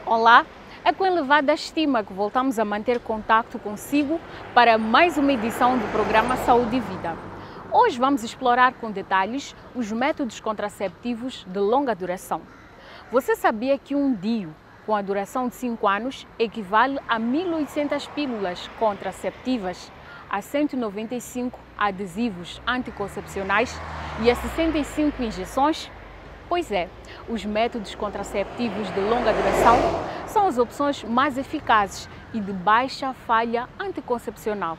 Olá, é com elevada estima que voltamos a manter contato consigo para mais uma edição do programa Saúde e Vida. Hoje vamos explorar com detalhes os métodos contraceptivos de longa duração. Você sabia que um DIU com a duração de 5 anos equivale a 1.800 pílulas contraceptivas, a 195 adesivos anticoncepcionais e a 65 injeções? Pois é, os métodos contraceptivos de longa duração são as opções mais eficazes e de baixa falha anticoncepcional,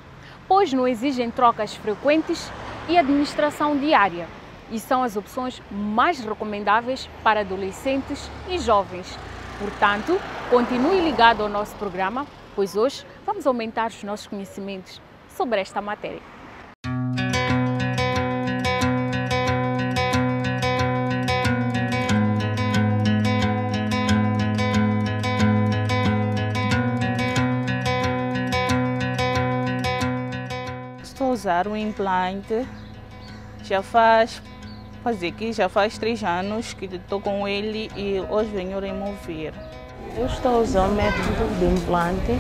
pois não exigem trocas frequentes e administração diária, e são as opções mais recomendáveis para adolescentes e jovens. Portanto, continue ligado ao nosso programa, pois hoje vamos aumentar os nossos conhecimentos sobre esta matéria. Estou a usar o implante, já faz 3 anos que estou com ele e hoje venho remover. Eu estou a usar o método de implante,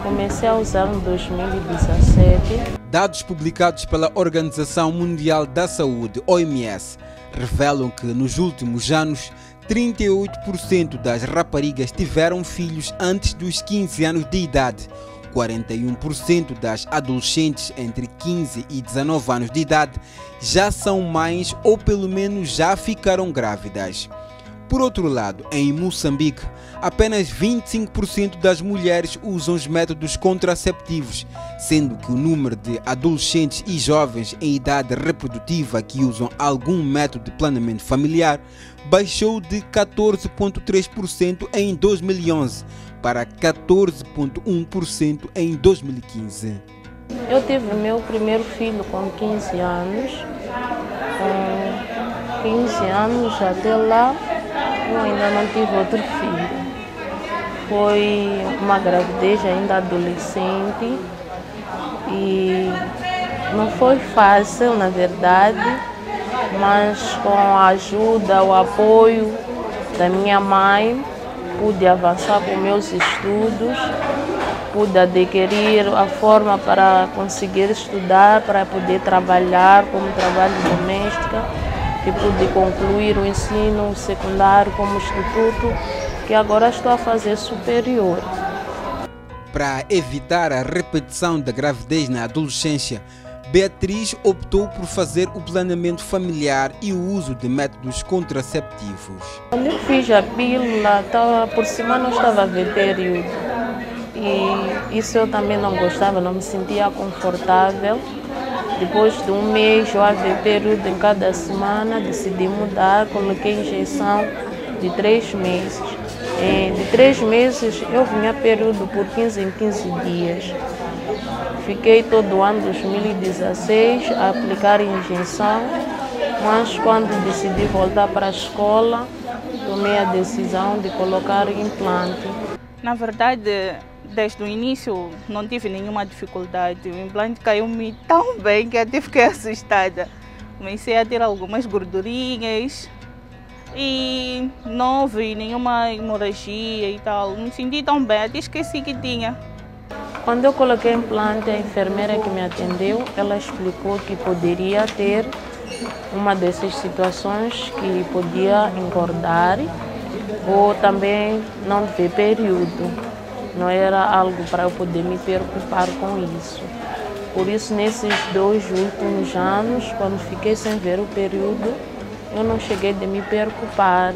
comecei a usar em 2017. Dados publicados pela Organização Mundial da Saúde, OMS, revelam que nos últimos anos 38% das raparigas tiveram filhos antes dos 15 anos de idade. 41% das adolescentes entre 15 e 19 anos de idade já são mães ou pelo menos já ficaram grávidas. Por outro lado, em Moçambique, apenas 25% das mulheres usam os métodos contraceptivos, sendo que o número de adolescentes e jovens em idade reprodutiva que usam algum método de planeamento familiar baixou de 14,3% em 2011 para 14,1% em 2015. Eu tive meu primeiro filho com 15 anos. Com 15 anos até lá, eu ainda não tive outro filho. Foi uma gravidez ainda adolescente e não foi fácil, na verdade, mas com a ajuda, o apoio da minha mãe, pude avançar com meus estudos, pude adquirir a forma para conseguir estudar, para poder trabalhar como trabalho doméstica, que pude concluir o ensino secundário como instituto, que agora estou a fazer superior. Para evitar a repetição da gravidez na adolescência, Beatriz optou por fazer o planeamento familiar e o uso de métodos contraceptivos. Quando eu fiz a pílula, por cima não estava a ver período. E isso eu também não gostava, não me sentia confortável. Depois de um mês, eu havia período em cada semana, decidi mudar, coloquei injeção de 3 meses. De 3 meses, eu vinha período por 15 em 15 dias. Fiquei todo o ano 2016 a aplicar injeção, mas quando decidi voltar para a escola, tomei a decisão de colocar implante. Na verdade, desde o início não tive nenhuma dificuldade. O implante caiu-me tão bem que até fiquei assustada. Comecei a ter algumas gordurinhas e não vi nenhuma hemorragia e tal. Me senti tão bem, até esqueci que tinha. Quando eu coloquei implante, a enfermeira que me atendeu, ela explicou que poderia ter uma dessas situações que podia engordar ou também não ter período. Não era algo para eu poder me preocupar com isso. Por isso, nesses 2 últimos anos, quando fiquei sem ver o período, eu não cheguei a me preocupar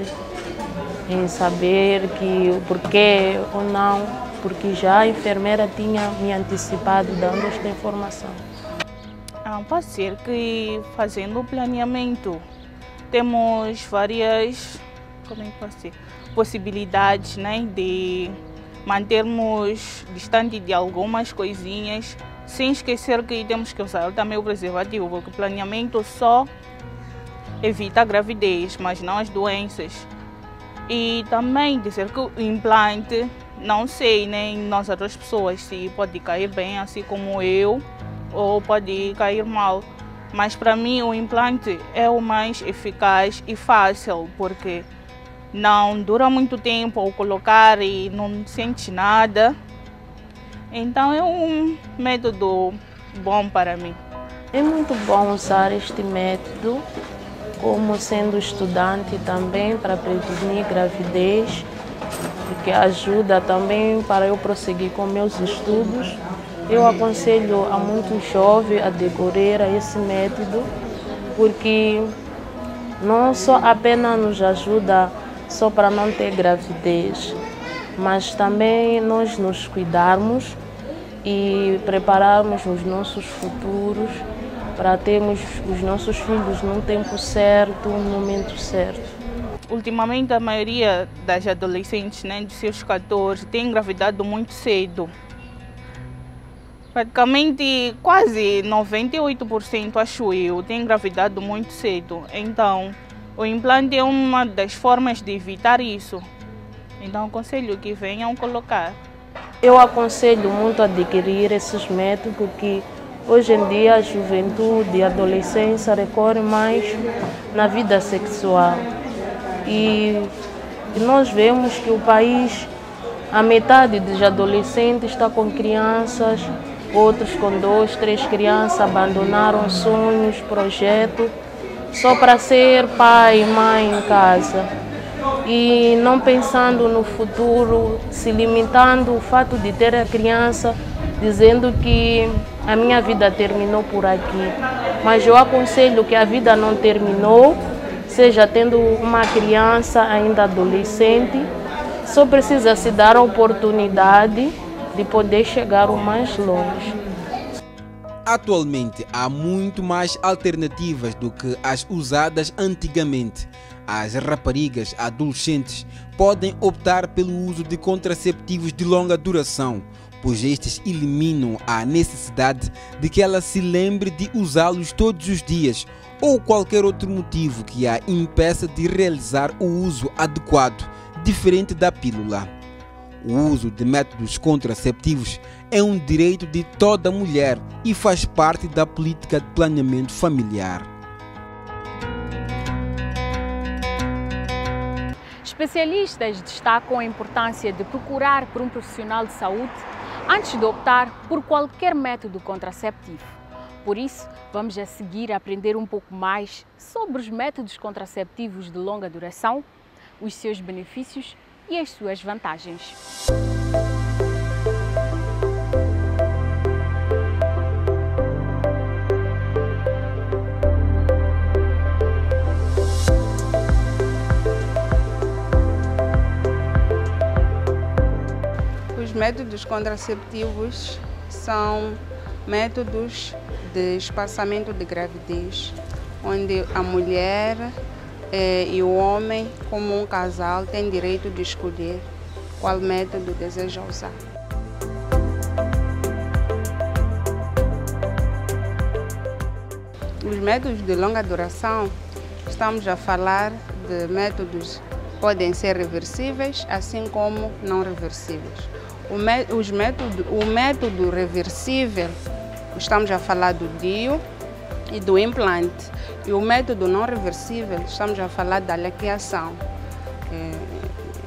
em saber que porquê ou não, porque já a enfermeira tinha me antecipado dando esta informação. Pode ser que fazendo o planeamento temos várias possibilidades, né, de mantermos distante de algumas coisinhas, sem esquecer que temos que usar também o preservativo, porque o planeamento só evita a gravidez, mas não as doenças. E também dizer que o implante, não sei, nem nós outras pessoas, se pode cair bem, assim como eu, ou pode cair mal. Mas para mim o implante é o mais eficaz e fácil, porque não dura muito tempo ao colocar e não sente nada. Então é um método bom para mim. É muito bom usar este método, como sendo estudante também, para prevenir gravidez, porque ajuda também para eu prosseguir com meus estudos. Eu aconselho a muitos jovens a decorrer a esse método, porque não só apenas nos ajuda só para não ter gravidez, mas também nós nos cuidarmos e prepararmos os nossos futuros para termos os nossos filhos num tempo certo, no momento certo. Ultimamente a maioria das adolescentes, né, de seus 14, tem engravidado muito cedo. Praticamente quase 98%, acho eu, tem engravidado muito cedo. Então, o implante é uma das formas de evitar isso. Então, aconselho que venham colocar. Eu aconselho muito a adquirir esses métodos, porque hoje em dia a juventude e a adolescência recorrem mais na vida sexual. E nós vemos que o país, a metade dos adolescentes está com crianças, outros com 2, 3 crianças, abandonaram sonhos, projetos, só para ser pai e mãe em casa. E não pensando no futuro, se limitando ao fato de ter a criança, dizendo que a minha vida terminou por aqui. Mas eu aconselho que a vida não terminou, seja tendo uma criança ainda adolescente, só precisa se dar a oportunidade de poder chegar o mais longe. Atualmente há muito mais alternativas do que as usadas antigamente. As raparigas adolescentes podem optar pelo uso de contraceptivos de longa duração, pois estes eliminam a necessidade de que ela se lembre de usá-los todos os dias ou qualquer outro motivo que a impeça de realizar o uso adequado, diferente da pílula. O uso de métodos contraceptivos é um direito de toda mulher e faz parte da política de planeamento familiar. Especialistas destacam a importância de procurar por um profissional de saúde antes de optar por qualquer método contraceptivo. Por isso, vamos a seguir aprender um pouco mais sobre os métodos contraceptivos de longa duração, os seus benefícios e as suas vantagens. Os métodos contraceptivos são métodos de espaçamento de gravidez, onde a mulher e o homem, como um casal, têm direito de escolher qual método deseja usar. Os métodos de longa duração, estamos a falar de métodos que podem ser reversíveis, assim como não reversíveis. O método reversível, estamos a falar do DIU e do implante. E o método não reversível, estamos a falar da laqueação.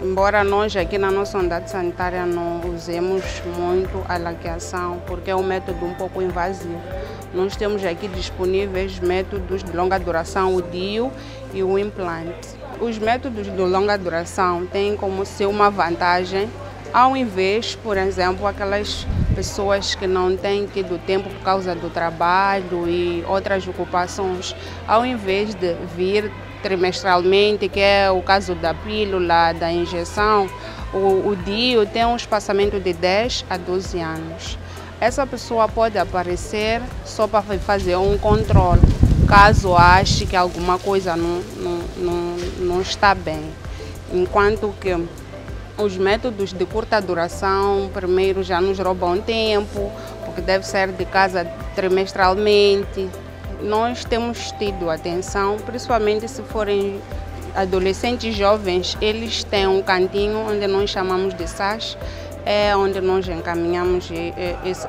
Embora nós aqui na nossa unidade sanitária não usemos muito a laqueação, porque é um método um pouco invasivo. Nós temos aqui disponíveis métodos de longa duração, o DIU e o implante. Os métodos de longa duração têm como ser uma vantagem, ao invés, por exemplo, aquelas pessoas que não têm tido tempo por causa do trabalho e outras ocupações, ao invés de vir trimestralmente, que é o caso da pílula, da injeção, o DIU tem um espaçamento de 10 a 12 anos. Essa pessoa pode aparecer só para fazer um controle, caso ache que alguma coisa não está bem. Enquanto que os métodos de curta duração, primeiro, já nos roubam tempo, porque deve sair de casa trimestralmente. Nós temos tido atenção, principalmente se forem adolescentes jovens, eles têm um cantinho onde nós chamamos de SAS, é onde nós encaminhamos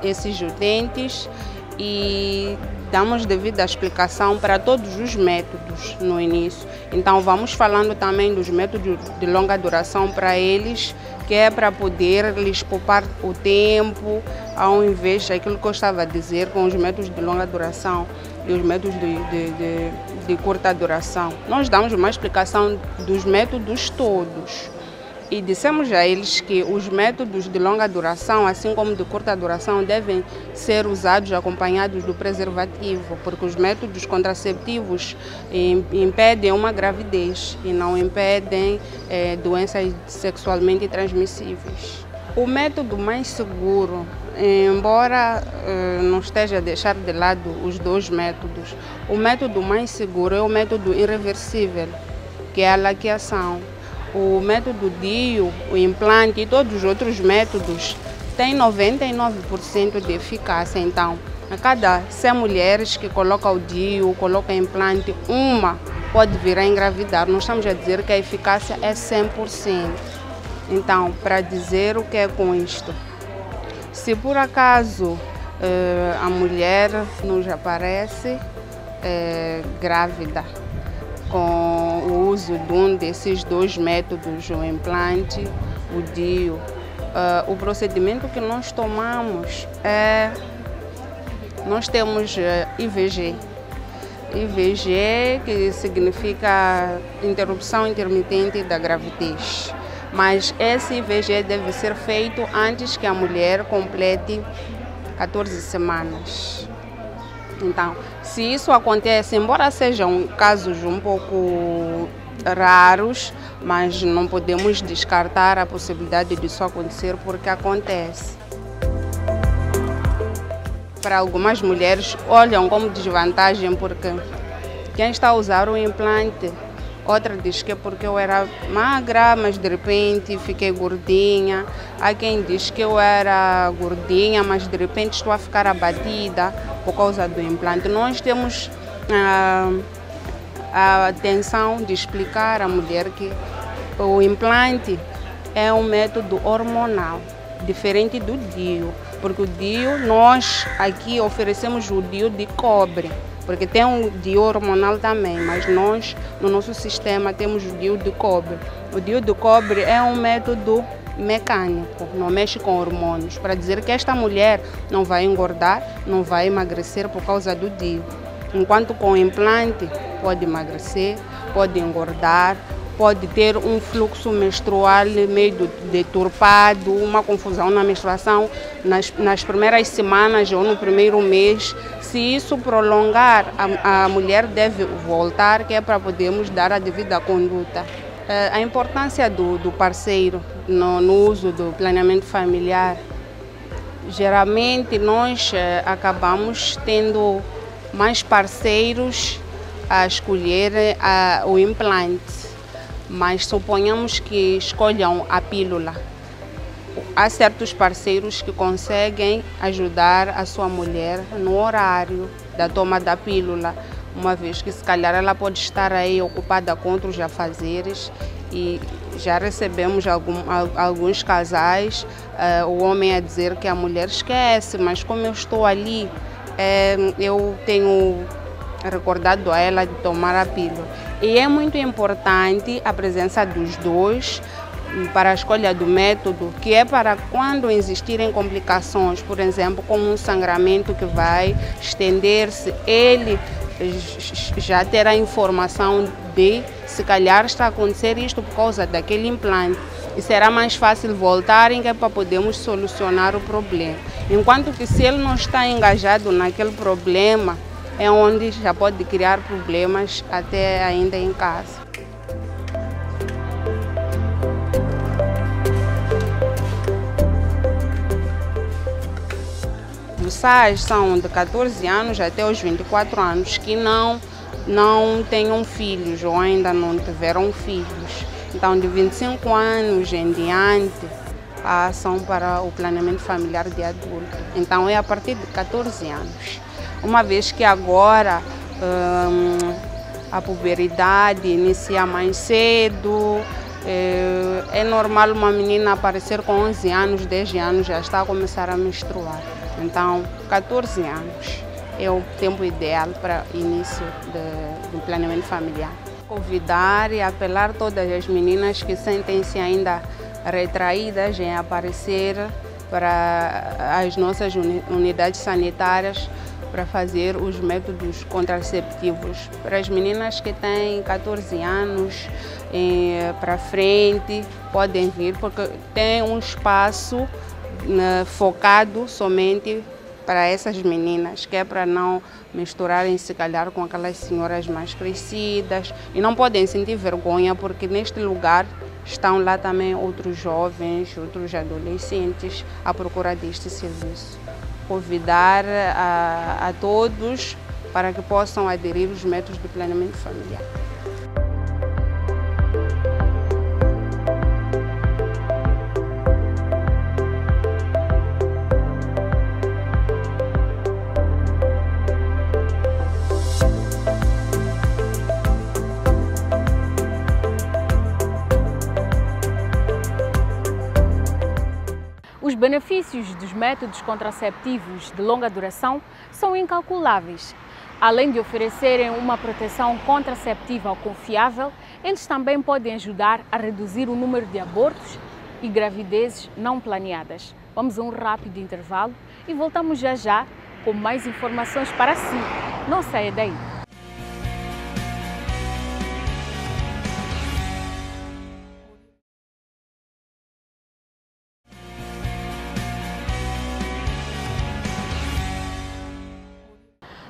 esses utentes e damos devida explicação para todos os métodos no início. Então vamos falando também dos métodos de longa duração para eles, que é para poder lhes poupar o tempo, ao invés daquilo que eu estava a dizer com os métodos de longa duração e os métodos de curta duração. Nós damos uma explicação dos métodos todos. E dissemos a eles que os métodos de longa duração, assim como de curta duração, devem ser usados acompanhados do preservativo, porque os métodos contraceptivos impedem uma gravidez e não impedem doenças sexualmente transmissíveis. O método mais seguro, embora não esteja a deixar de lado os dois métodos, o método mais seguro é o método irreversível, que é a laqueação. O método DIU, o implante e todos os outros métodos têm 99% de eficácia. Então, a cada 100 mulheres que colocam o DIU, colocam o implante, uma pode vir a engravidar. Nós estamos a dizer que a eficácia é 100%. Então, para dizer o que é com isto, se por acaso a mulher nos aparece grávida, com o uso de um desses dois métodos, o implante, o DIU, o procedimento que nós tomamos é, nós temos IVG. IVG, que significa interrupção intermitente da gravidez. Mas esse IVG deve ser feito antes que a mulher complete 14 semanas. Então, se isso acontece, embora sejam casos um pouco raros, mas não podemos descartar a possibilidade disso acontecer porque acontece. Para algumas mulheres, olham como desvantagem porque quem está a usar o implante, outra diz que é porque eu era magra, mas de repente fiquei gordinha. Há quem diz que eu era gordinha, mas de repente estou a ficar abatida por causa do implante. Nós temos a atenção de explicar à mulher que o implante é um método hormonal, diferente do DIU. Porque o DIU, nós aqui oferecemos o DIU de cobre, porque tem um DIU hormonal também, mas nós, no nosso sistema, temos o DIU de cobre. O DIU de cobre é um método mecânico, não mexe com hormônios, para dizer que esta mulher não vai engordar, não vai emagrecer por causa do DIU. Enquanto com o implante pode emagrecer, pode engordar, pode ter um fluxo menstrual meio deturpado, uma confusão na menstruação nas primeiras semanas ou no primeiro mês. Se isso prolongar, a mulher deve voltar, que é para podermos dar a devida conduta. A importância do parceiro no uso do planeamento familiar, geralmente nós acabamos tendo mais parceiros a escolher o implante. Mas suponhamos que escolham a pílula. Há certos parceiros que conseguem ajudar a sua mulher no horário da toma da pílula, uma vez que se calhar ela pode estar aí ocupada com outros afazeres, e já recebemos alguns casais, o homem a dizer que a mulher esquece, mas como eu estou ali, eu tenho recordado a ela de tomar a pílula. E é muito importante a presença dos dois para a escolha do método, que é para quando existirem complicações, por exemplo, como um sangramento que vai estender-se, ele já terá informação de se calhar está a acontecer isto por causa daquele implante. E será mais fácil voltarem, que é para podermos solucionar o problema. Enquanto que se ele não está engajado naquele problema, é onde já pode criar problemas até ainda em casa. Os SAs são de 14 anos até os 24 anos, que não tenham filhos ou ainda não tiveram filhos. Então, de 25 anos em diante, são para o planeamento familiar de adulto. Então, é a partir de 14 anos. Uma vez que agora a puberidade inicia mais cedo, é normal uma menina aparecer com 11 anos, 10 anos, já está a começar a menstruar. Então, 14 anos. é o tempo ideal para início do planeamento familiar. Convidar e apelar todas as meninas que sentem-se ainda retraídas em aparecer para as nossas unidades sanitárias para fazer os métodos contraceptivos. Para as meninas que têm 14 anos para frente, podem vir, porque tem um espaço focado somente para essas meninas, que é para não misturarem se calhar com aquelas senhoras mais crescidas e não podem sentir vergonha, porque neste lugar estão lá também outros jovens, outros adolescentes à procura deste serviço. Convidar a todos para que possam aderir aos métodos de planeamento familiar. Os benefícios dos métodos contraceptivos de longa duração são incalculáveis. Além de oferecerem uma proteção contraceptiva confiável, eles também podem ajudar a reduzir o número de abortos e gravidezes não planeadas. Vamos a um rápido intervalo e voltamos já já com mais informações para si. Não saia daí!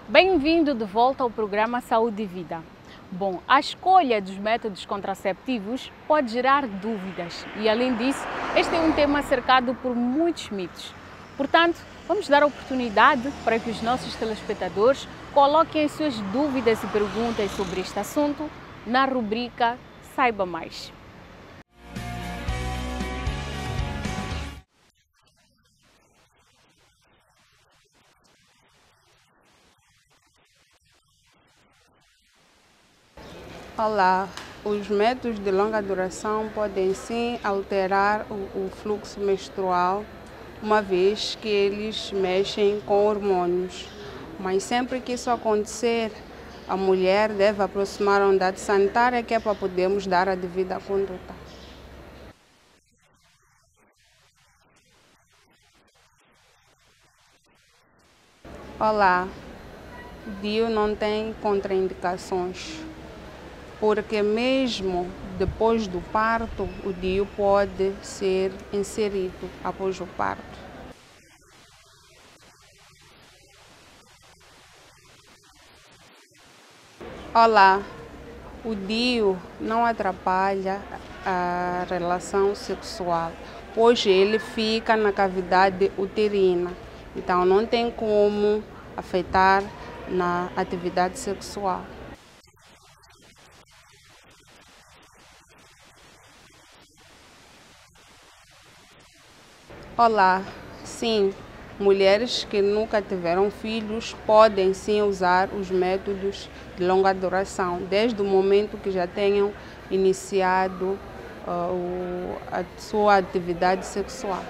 Bem-vindo de volta ao programa Saúde e Vida. Bom, a escolha dos métodos contraceptivos pode gerar dúvidas e, além disso, este é um tema cercado por muitos mitos. Portanto, vamos dar a oportunidade para que os nossos telespectadores coloquem as suas dúvidas e perguntas sobre este assunto na rubrica Saiba Mais. Olá, os métodos de longa duração podem sim alterar o fluxo menstrual, uma vez que eles mexem com hormônios. Mas sempre que isso acontecer, a mulher deve aproximar a unidade sanitária, que é para podermos dar a devida conduta. Olá, o DIU não tem contraindicações, porque mesmo depois do parto, o DIU pode ser inserido após o parto. Olá, o DIU não atrapalha a relação sexual, pois ele fica na cavidade uterina, então não tem como afetar na atividade sexual. Olá, sim, mulheres que nunca tiveram filhos podem sim usar os métodos de longa duração, desde o momento que já tenham iniciado a sua atividade sexual.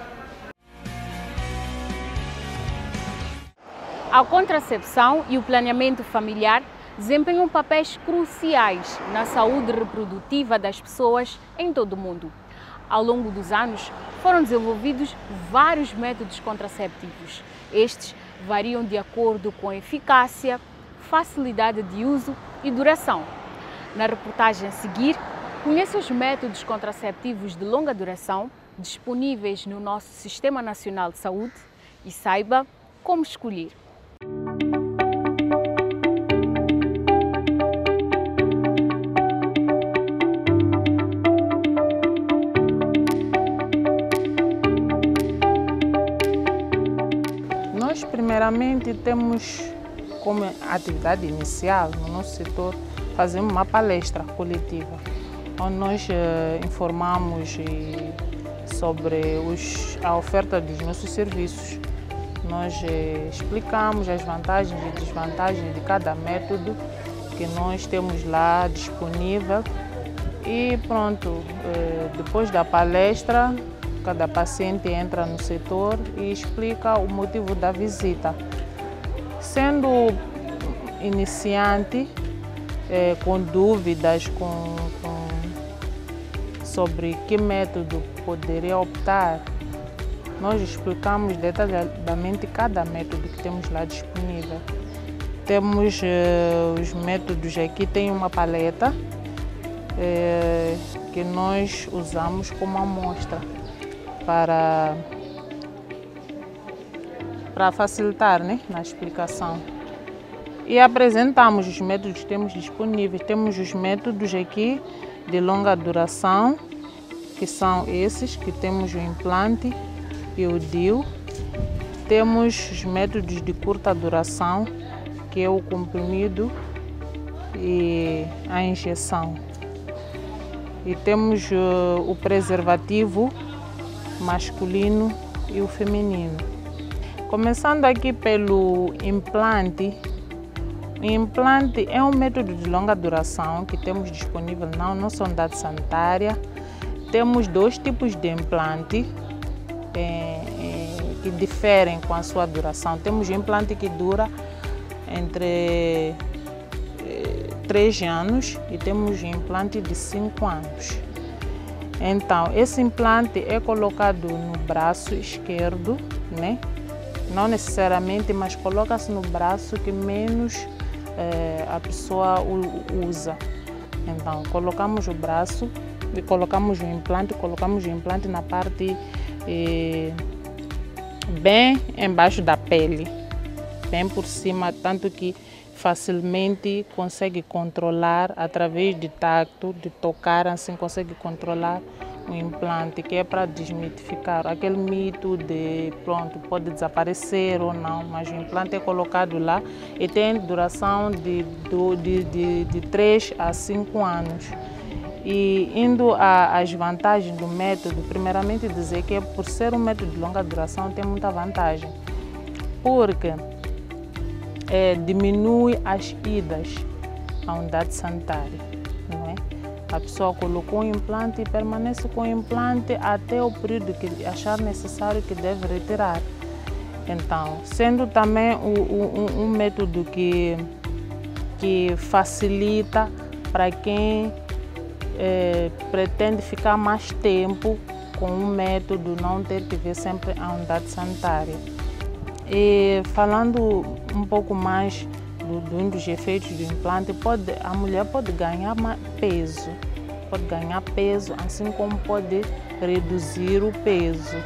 A contracepção e o planeamento familiar desempenham papéis cruciais na saúde reprodutiva das pessoas em todo o mundo. Ao longo dos anos, foram desenvolvidos vários métodos contraceptivos. Estes variam de acordo com a eficácia, facilidade de uso e duração. Na reportagem a seguir, conheça os métodos contraceptivos de longa duração disponíveis no nosso Sistema Nacional de Saúde e saiba como escolher. Primeiramente, temos como atividade inicial no nosso setor fazer uma palestra coletiva, onde nós informamos sobre a oferta dos nossos serviços. Nós explicamos as vantagens e desvantagens de cada método que nós temos lá disponível e pronto, depois da palestra, cada paciente entra no setor e explica o motivo da visita. Sendo iniciante, com dúvidas sobre que método poderia optar, nós explicamos detalhadamente cada método que temos lá disponível. Temos os métodos aqui, tem uma paleta que nós usamos como amostra para facilitar, né, na explicação. E apresentamos os métodos que temos disponíveis. Temos os métodos aqui de longa duração, que são esses, que temos o implante e o DIU. Temos os métodos de curta duração, que é o comprimido e a injeção. E temos o preservativo masculino e o feminino. Começando aqui pelo implante. O implante é um método de longa duração que temos disponível na nossa unidade sanitária. Temos 2 tipos de implante que diferem com a sua duração. Temos o implante que dura entre 3 anos e temos o implante de 5 anos. Então, esse implante é colocado no braço esquerdo, né? Não necessariamente, mas coloca-se no braço que menos a pessoa usa. Então, colocamos o braço e colocamos o implante na parte bem embaixo da pele, bem por cima, tanto que facilmente consegue controlar através de tacto, de tocar, assim consegue controlar o implante, que é para desmitificar aquele mito de pronto, pode desaparecer ou não, mas o implante é colocado lá e tem duração de 3 a 5 anos. E indo às vantagens do método, primeiramente dizer que por ser um método de longa duração tem muita vantagem, porque diminui as idas à unidade sanitária, não é? A pessoa colocou o implante e permanece com o implante até o período que achar necessário que deve retirar. Então, sendo também um método que facilita para quem pretende ficar mais tempo com um método, não ter que ver sempre a unidade sanitária. E falando um pouco mais dos efeitos do implante, a mulher pode ganhar peso, assim como pode reduzir o peso.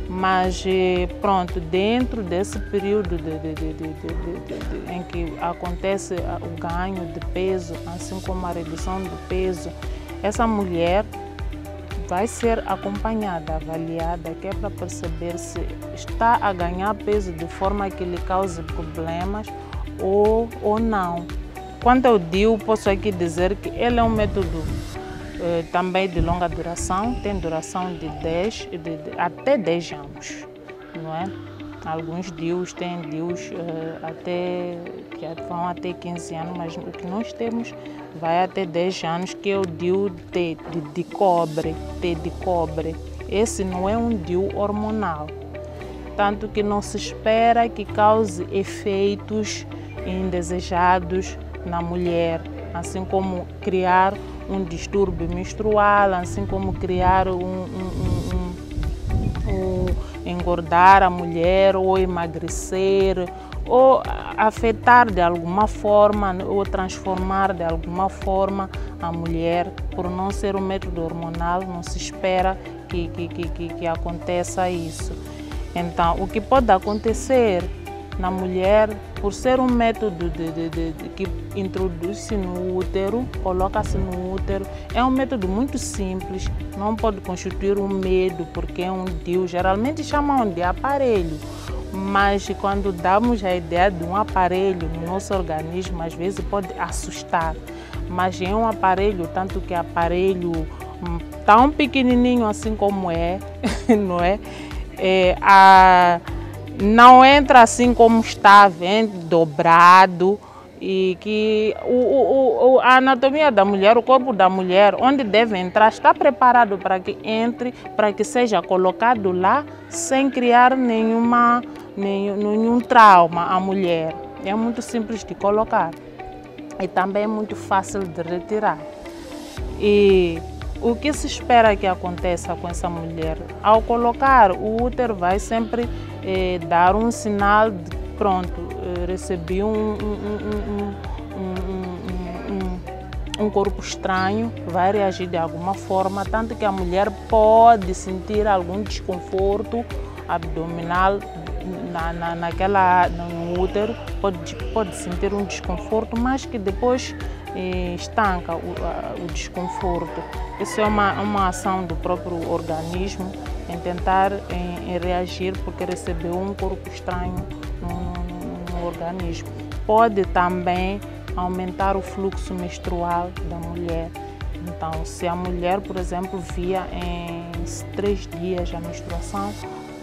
Mas pronto, dentro desse período em que acontece o ganho de peso, assim como a redução do peso, essa mulher vai ser acompanhada, avaliada, que é para perceber se está a ganhar peso de forma que lhe cause problemas ou não. Quanto ao DIU, posso aqui dizer que ele é um método também de longa duração, tem duração de até 10 anos, não é? Alguns DIUs têm DIUs que vão até 15 anos, mas o que nós temos vai até 10 anos, que é o DIU de cobre. Esse não é um DIU hormonal, tanto que não se espera que cause efeitos indesejados na mulher, assim como criar um distúrbio menstrual, assim como criar engordar a mulher ou emagrecer, ou afetar de alguma forma ou transformar de alguma forma a mulher. Por não ser um método hormonal, não se espera que aconteça isso. Então, o que pode acontecer na mulher, por ser um método que introduz-se no útero, coloca-se no útero, é um método muito simples, não pode constituir um medo, porque é um DIU, geralmente chamam de aparelho, mas quando damos a ideia de um aparelho no nosso organismo, às vezes pode assustar, mas é um aparelho, tanto que aparelho tão pequenininho assim como é, não é? Não entra assim como está, vem dobrado, e que a anatomia da mulher, o corpo da mulher, onde deve entrar, está preparado para que entre, para que seja colocado lá sem criar nenhum trauma à mulher. É muito simples de colocar e também é muito fácil de retirar. E o que se espera que aconteça com essa mulher? Ao colocar, o útero vai sempre dar um sinal de pronto, recebi um corpo estranho, vai reagir de alguma forma, tanto que a mulher pode sentir algum desconforto abdominal no útero, pode sentir um desconforto, mas que depois estanca o desconforto. Isso é uma ação do próprio organismo em tentar reagir porque recebeu um corpo estranho no organismo. Pode também aumentar o fluxo menstrual da mulher. Então, se a mulher, por exemplo, via em 3 dias a menstruação,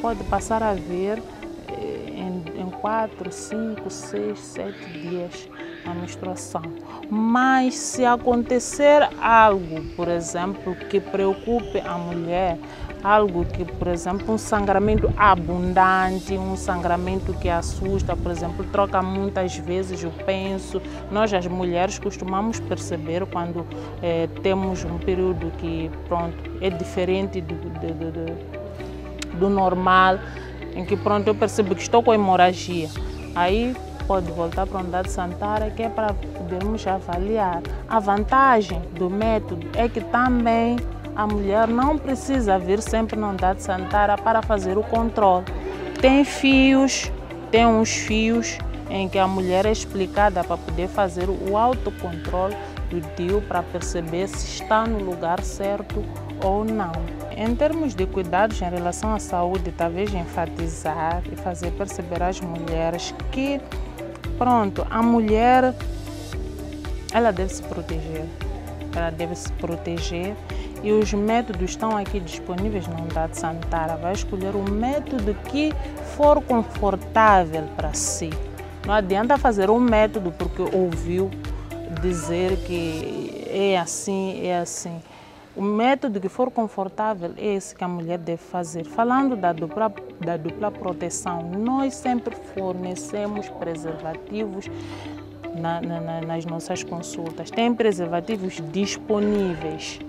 pode passar a ver em 4, 5, 6, 7 dias a menstruação. Mas se acontecer algo, por exemplo, que preocupe a mulher, algo que, por exemplo, um sangramento abundante, um sangramento que assusta, por exemplo, troca muitas vezes o penso. Nós, as mulheres, costumamos perceber quando temos um período que, pronto, é diferente do normal, em que, pronto, eu percebo que estou com hemorragia. Aí pode voltar para a unidade sanitária, que é para podermos avaliar. A vantagem do método é que também a mulher não precisa vir sempre na unidade sanitária para fazer o controle. Tem uns fios em que a mulher é explicada para poder fazer o autocontrole do DIU para perceber se está no lugar certo ou não. Em termos de cuidados em relação à saúde, talvez enfatizar e fazer perceber às mulheres que, pronto, a mulher, ela deve se proteger, e os métodos estão aqui disponíveis na unidade sanitária. Vai escolher o método que for confortável para si. Não adianta fazer um método porque ouviu dizer que é assim, é assim. O método que for confortável é esse que a mulher deve fazer. Falando da dupla proteção, nós sempre fornecemos preservativos nas nossas consultas. Tem preservativos disponíveis.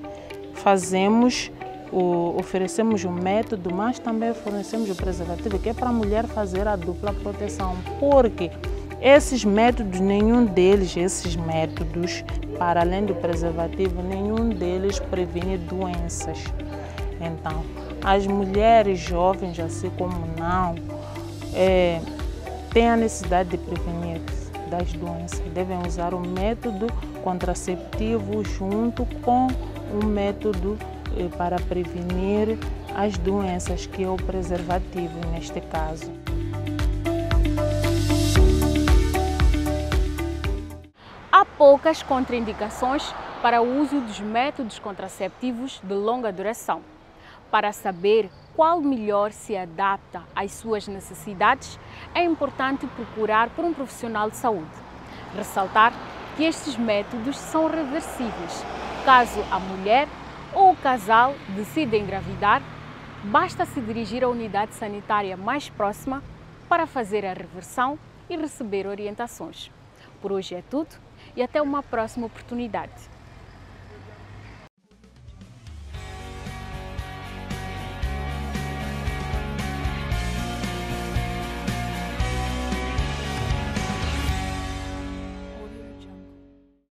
Oferecemos o método, mas também fornecemos o preservativo, que é para a mulher fazer a dupla proteção. Porque esses métodos, para além do preservativo, nenhum deles previne doenças. Então, as mulheres jovens, assim como não, têm a necessidade de prevenir das doenças. Devem usar o método contraceptivo junto com o método para prevenir as doenças, que é o preservativo neste caso. Há poucas contraindicações para o uso dos métodos contraceptivos de longa duração. Para saber qual melhor se adapta às suas necessidades, é importante procurar por um profissional de saúde. Ressaltar que estes métodos são reversíveis. Caso a mulher ou o casal decida engravidar, basta se dirigir à unidade sanitária mais próxima para fazer a reversão e receber orientações. Por hoje é tudo e até uma próxima oportunidade.